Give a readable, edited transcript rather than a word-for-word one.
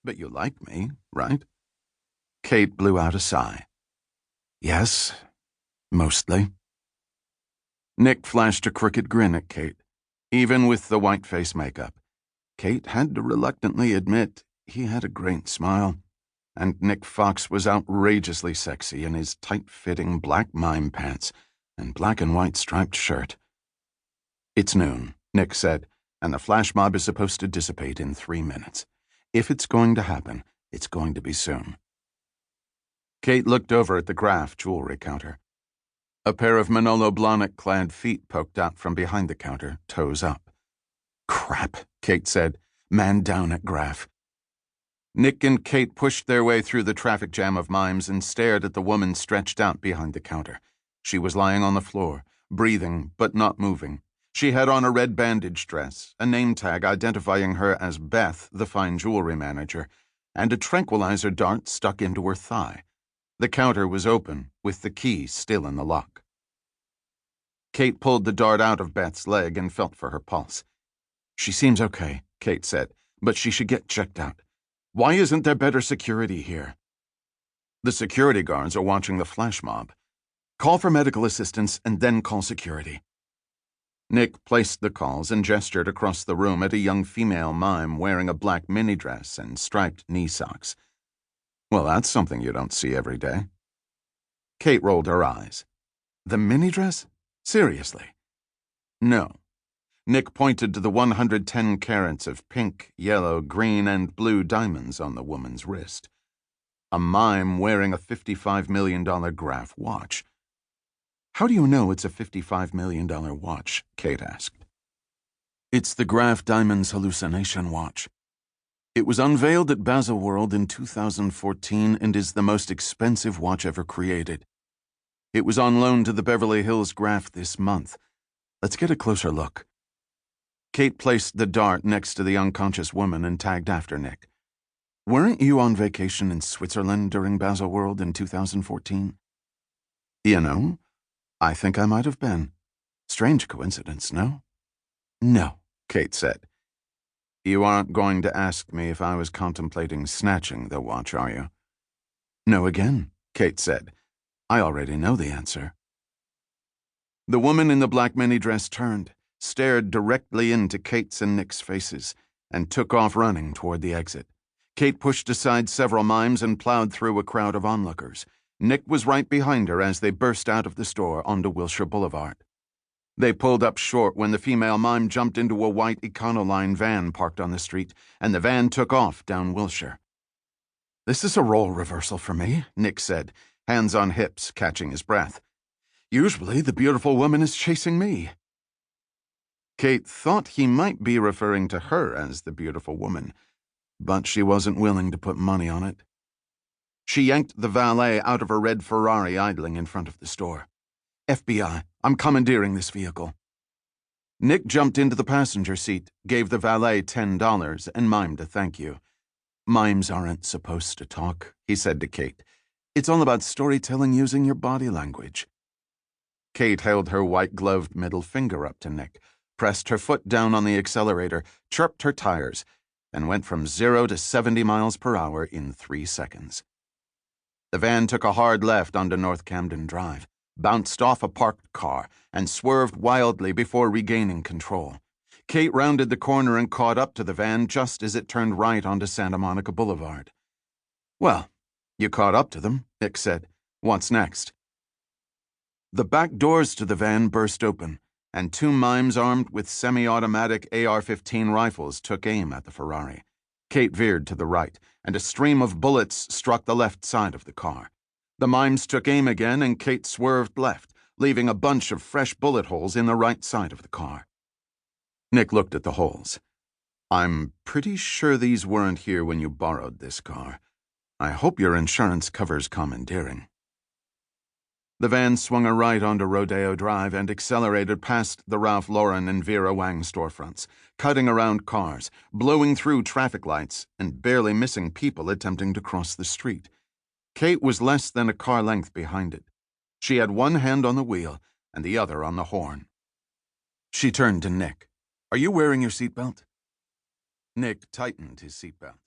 But you like me, right? Kate blew out a sigh. Yes, mostly. Nick flashed a crooked grin at Kate. Even with the white face makeup, Kate had to reluctantly admit he had a great smile, and Nick Fox was outrageously sexy in his tight-fitting black mime pants and black and white striped shirt. It's noon, Nick said, and the flash mob is supposed to dissipate in 3 minutes. If it's going to happen, it's going to be soon. Kate looked over at the Graf jewelry counter. A pair of Manolo Blahnik-clad feet poked out from behind the counter, toes up. Crap, Kate said. Man down at Graf. Nick and Kate pushed their way through the traffic jam of mimes and stared at the woman stretched out behind the counter. She was lying on the floor, breathing but not moving. She had on a red bandage dress, a name tag identifying her as Beth, the fine jewelry manager, and a tranquilizer dart stuck into her thigh. The counter was open, with the key still in the lock. Kate pulled the dart out of Beth's leg and felt for her pulse. She seems okay, Kate said, but she should get checked out. Why isn't there better security here? The security guards are watching the flash mob. Call for medical assistance and then call security. Nick placed the calls and gestured across the room at a young female mime wearing a black mini dress and striped knee socks. Well, that's something you don't see every day. Kate rolled her eyes. The mini dress? Seriously? No. Nick pointed to the 110 carats of pink, yellow, green, and blue diamonds on the woman's wrist. A mime wearing a $55 million Graf watch. How do you know it's a $55 million watch? Kate asked. It's the Graf Diamonds Hallucination Watch. It was unveiled at Baselworld in 2014 and is the most expensive watch ever created. It was on loan to the Beverly Hills Graf this month. Let's get a closer look. Kate placed the dart next to the unconscious woman and tagged after Nick. Weren't you on vacation in Switzerland during Baselworld in 2014? You know, I think I might have been. Strange coincidence, no? No, Kate said. You aren't going to ask me if I was contemplating snatching the watch, are you? No again, Kate said. I already know the answer. The woman in the black mini dress turned, stared directly into Kate's and Nick's faces, and took off running toward the exit. Kate pushed aside several mimes and plowed through a crowd of onlookers. Nick was right behind her as they burst out of the store onto Wilshire Boulevard. They pulled up short when the female mime jumped into a white Econoline van parked on the street, and the van took off down Wilshire. This is a role reversal for me, Nick said, hands on hips, catching his breath. Usually the beautiful woman is chasing me. Kate thought he might be referring to her as the beautiful woman, but she wasn't willing to put money on it. She yanked the valet out of her red Ferrari idling in front of the store. FBI, I'm commandeering this vehicle. Nick jumped into the passenger seat, gave the valet $10, and mimed a thank you. Mimes aren't supposed to talk, he said to Kate. It's all about storytelling using your body language. Kate held her white-gloved middle finger up to Nick, pressed her foot down on the accelerator, chirped her tires, and went from 0 to 70 miles per hour in 3 seconds. The van took a hard left onto North Camden Drive, bounced off a parked car, and swerved wildly before regaining control. Kate rounded the corner and caught up to the van just as it turned right onto Santa Monica Boulevard. Well, you caught up to them, Nick said. What's next? The back doors to the van burst open, and 2 mimes armed with semi-automatic AR-15 rifles took aim at the Ferrari. Kate veered to the right, and a stream of bullets struck the left side of the car. The mimes took aim again, and Kate swerved left, leaving a bunch of fresh bullet holes in the right side of the car. Nick looked at the holes. I'm pretty sure these weren't here when you borrowed this car. I hope your insurance covers commandeering. The van swung a right onto Rodeo Drive and accelerated past the Ralph Lauren and Vera Wang storefronts, cutting around cars, blowing through traffic lights, and barely missing people attempting to cross the street. Kate was less than a car length behind it. She had one hand on the wheel and the other on the horn. She turned to Nick. Are you wearing your seatbelt? Nick tightened his seatbelt.